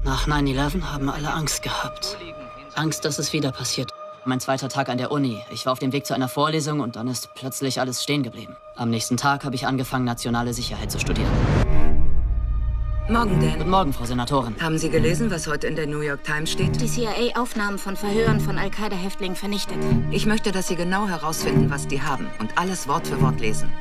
Nach 9/11 haben alle Angst gehabt. Angst, dass es wieder passiert. Mein zweiter Tag an der Uni. Ich war auf dem Weg zu einer Vorlesung und dann ist plötzlich alles stehen geblieben. Am nächsten Tag habe ich angefangen, nationale Sicherheit zu studieren. Morgen, Dan. Guten Morgen, Frau Senatorin. Haben Sie gelesen, was heute in der New York Times steht? Die CIA Aufnahmen von Verhören von Al-Qaida-Häftlingen vernichtet. Ich möchte, dass Sie genau herausfinden, was die haben und alles Wort für Wort lesen.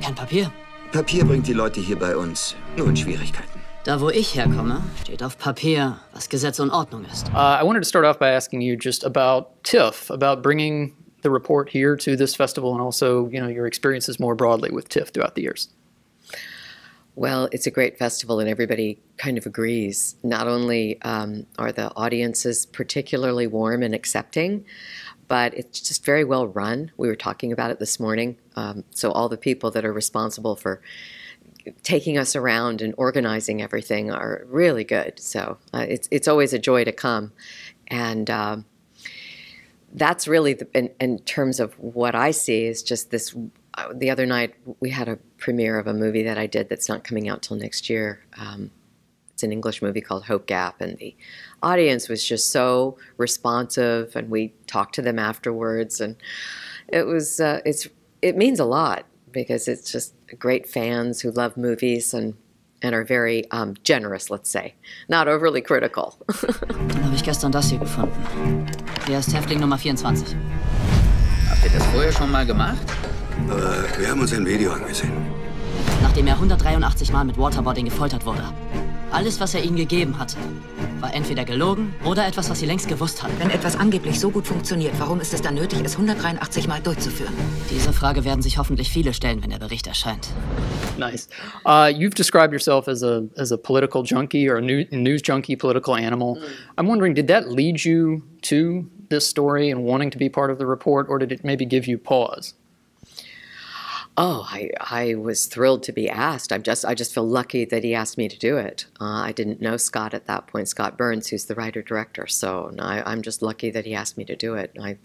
Kein Papier? Papier bringt die Leute hier bei uns nur in Schwierigkeiten. Da, wo ich herkomme, steht auf Papier, was Gesetz und Ordnung ist. I wanted to start off by asking you just about TIFF, about bringing the report here to this festival and also, your experiences more broadly with TIFF throughout the years. Well, it's a great festival and everybody kind of agrees. Not only are the audiences particularly warm and accepting, but it's just very well run. We were talking about it this morning. So all the people that are responsible for taking us around and organizing everything are really good. So it's always a joy to come. And that's really, in terms of what I see, is just this. The other night, we had a premiere of a movie that I did that's not coming out till next year. It's an English movie called Hope Gap, and the audience was just so responsive, and we talked to them afterwards, and it means a lot because it's just great fans who love movies and are very generous, let's say, not overly critical. Dann habe ich gestern das hier gefunden. Hier ist Häftling Nummer 24. Habt ihr das vorher schon mal gemacht? Wir haben uns ein Video angesehen. Nachdem er 183 Mal mit Waterboarding gefoltert wurde. Alles, was er ihnen gegeben hatte, war entweder gelogen oder etwas, was sie längst gewusst hatten. Wenn etwas angeblich so gut funktioniert, warum ist es dann nötig, es 183 Mal durchzuführen? Diese Frage werden sich hoffentlich viele stellen, wenn der Bericht erscheint. Nice. You've described yourself as a political junkie or a news junkie, political animal. I'm wondering, did that lead you to this story and wanting to be part of the report, or did it maybe give you pause? Oh, I was thrilled to be asked. I just feel lucky that he asked me to do it. I didn't know Scott at that point, Scott Burns, who's the writer-director. So I'm just lucky that he asked me to do it. I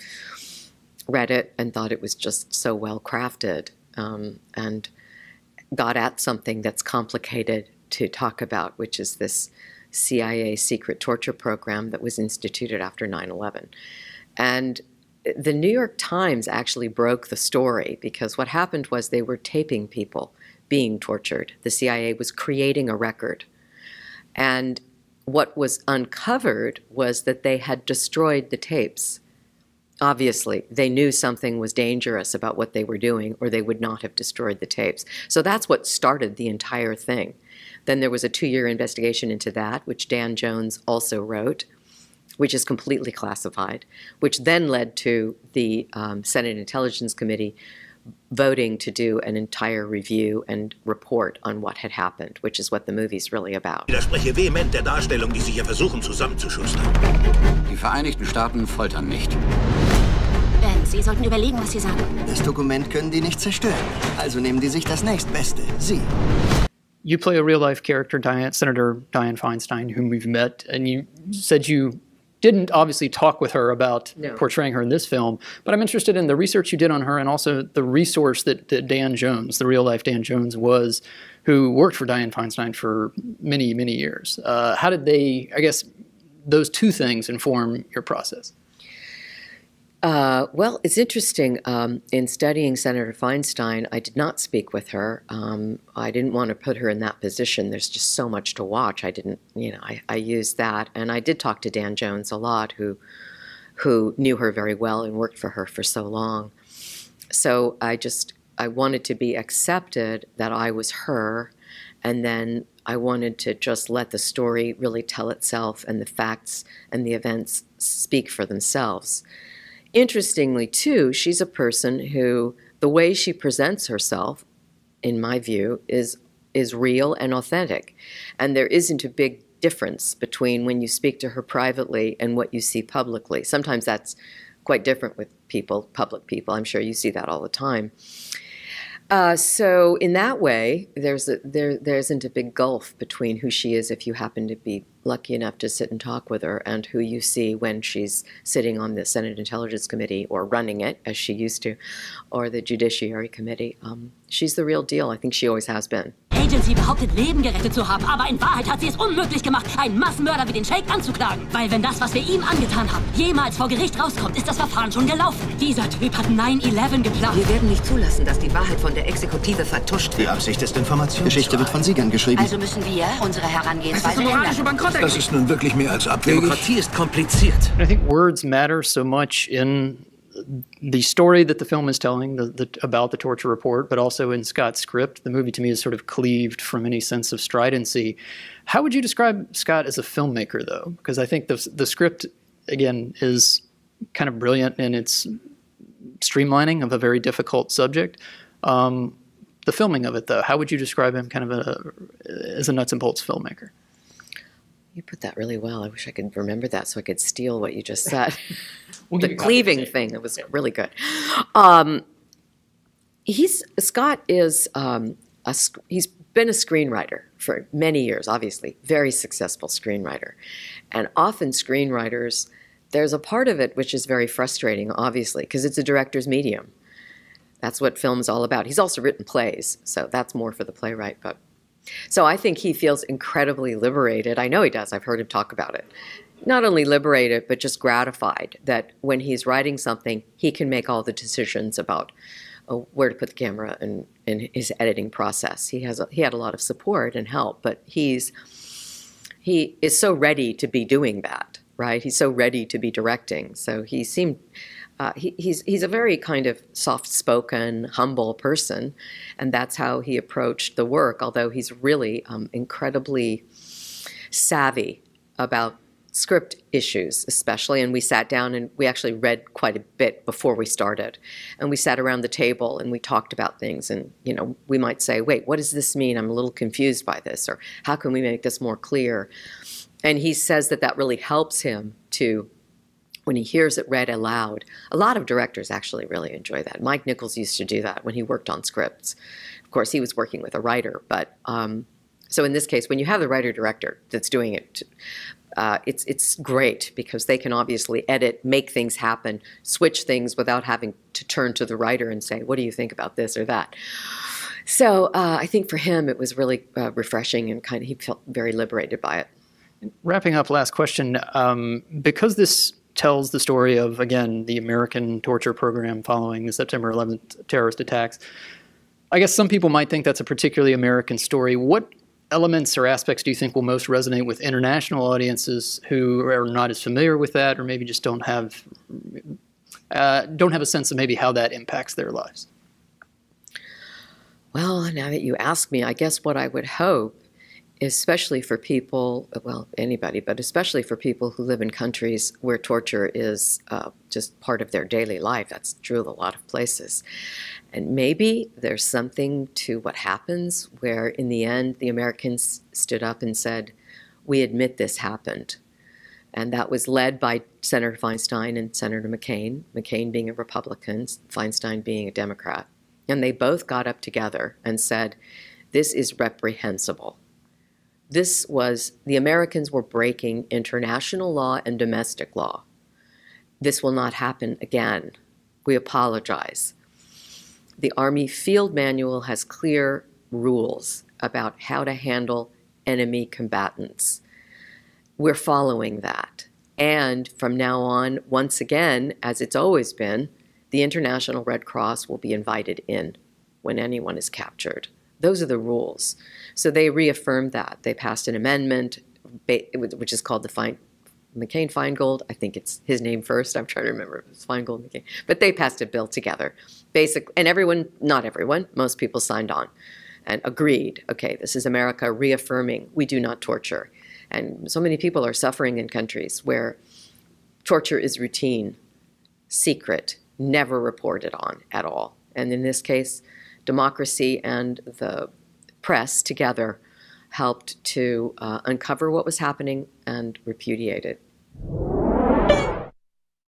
read it and thought it was just so well crafted and got at something that's complicated to talk about, which is this CIA secret torture program that was instituted after 9/11. And the New York Times actually broke the story because what happened was they were taping people being tortured. The CIA was creating a record. And what was uncovered was that they had destroyed the tapes. Obviously, they knew something was dangerous about what they were doing or they would not have destroyed the tapes. So that's what started the entire thing. Then there was a 2-year investigation into that, which Dan Jones also wrote, which is completely classified, which then led to the Senate Intelligence Committee voting to do an entire review and report on what had happened, which is what the movie's really about. Ich widerspreche vehement der Darstellung, die Sie hier versuchen zusammenzuschustern. Die Vereinigten Staaten foltern nicht. Ben, Sie sollten überlegen, was Sie sagen. Das Dokument können die nicht zerstören. Also nehmen die sich das nächstbeste. Sie. You play a real-life character, Senator Dianne Feinstein, whom we've met, and you said you didn't obviously talk with her about portraying her in this film, but I'm interested in the research you did on her and also the resource that Dan Jones, the real-life Dan Jones was, who worked for Dianne Feinstein for many, many years. How did they, I guess, those two things inform your process? Well, it's interesting. In studying Senator Feinstein, I did not speak with her. I didn't want to put her in that position. There's just so much to watch. I didn't, I used that. And I did talk to Dan Jones a lot, who knew her very well and worked for her for so long. So I wanted to be accepted that I was her, and then I wanted to just let the story really tell itself and the facts and the events speak for themselves. Interestingly, too, she's a person who, the way she presents herself, in my view, is real and authentic. And there isn't a big difference between when you speak to her privately and what you see publicly. Sometimes that's quite different with people, public people. I'm sure you see that all the time. So in that way, there isn't a big gulf between who she is if you happen to be lucky enough to sit and talk with her and who you see when she's sitting on the Senate Intelligence Committee or running it, as she used to, or the Judiciary Committee. she's the real deal. I think she always has been. Agency behauptet, Leben gerettet zu haben, aber in Wahrheit hat sie es unmöglich gemacht, einen Massenmörder wie den Sheikh anzuklagen. Weil wenn das, was wir ihm angetan haben, jemals vor Gericht rauskommt, ist das Verfahren schon gelaufen. Dieser Typ hat 9/11 geplant. Wir werden nicht zulassen, dass die Wahrheit von der Exekutive vertuscht wird. Die Absicht ist Information. Geschichte wird von Siegern geschrieben. Also müssen wir unsere Herangehensweise ändern. Das ist nun wirklich mehr als abwegig. Demokratie ist kompliziert. I think words matter so much in the story that the film is telling about the torture report, but also in Scott's script. The movie to me is sort of cleaved from any sense of stridency. How would you describe Scott as a filmmaker, though? Because I think the script, again, is kind of brilliant in its streamlining of a very difficult subject. The filming of it, though, how would you describe him kind of as a nuts and bolts filmmaker? You put that really well. I wish I could remember that so I could steal what you just said. The cleaving thing, that was really good. Scott is he's been a screenwriter for many years, obviously, very successful screenwriter. And often screenwriters, there's a part of it which is very frustrating, obviously, because it's a director's medium. That's what film's all about. He's also written plays, so that's more for the playwright, but so I think he feels incredibly liberated. I know he does. I've heard him talk about it. Not only liberated, but just gratified that when he's writing something, he can make all the decisions about where to put the camera and in his editing process. He had a lot of support and help, but he is so ready to be doing that, right? He's so ready to be directing. So he seemed. He's a very kind of soft-spoken, humble person, and that's how he approached the work, although he's really incredibly savvy about script issues, especially, and we sat down and we actually read quite a bit before we started, and we sat around the table and we talked about things, and, you know, we might say, wait, what does this mean? I'm a little confused by this, or how can we make this more clear? And he says that that really helps him to, when he hears it read aloud. A lot of directors actually really enjoy that. Mike Nichols used to do that when he worked on scripts. Of course, he was working with a writer, but so in this case, when you have the writer-director that's doing it, it's great because they can obviously edit, make things happen, switch things without having to turn to the writer and say, what do you think about this or that? So I think for him, it was really refreshing, and kind of he felt very liberated by it. Wrapping up, last question. Because this tells the story of, again, the American torture program following the September 11th terrorist attacks, I guess some people might think that's a particularly American story. What elements or aspects do you think will most resonate with international audiences who are not as familiar with that, or maybe just don't have a sense of maybe how that impacts their lives? Well, now that you ask me, I guess what I would hope, especially for people, well, anybody, but especially for people who live in countries where torture is just part of their daily life. That's true of a lot of places. And maybe there's something to what happens where, in the end, the Americans stood up and said, we admit this happened. And that was led by Senator Feinstein and Senator McCain, McCain being a Republican, Feinstein being a Democrat. And they both got up together and said, this is reprehensible. This was, the Americans were breaking international law and domestic law. This will not happen again. We apologize. The Army Field Manual has clear rules about how to handle enemy combatants. We're following that. And from now on, once again, as it's always been, the International Red Cross will be invited in when anyone is captured. Those are the rules. So they reaffirmed that. They passed an amendment, which is called the McCain-Feingold. I think it's his name first. I'm trying to remember if it's Feingold, McCain. But they passed a bill together. And everyone, not everyone, most people signed on and agreed, okay, this is America reaffirming we do not torture. And so many people are suffering in countries where torture is routine, secret, never reported on at all. And in this case, democracy and the press together helped to uncover what was happening and repudiate it.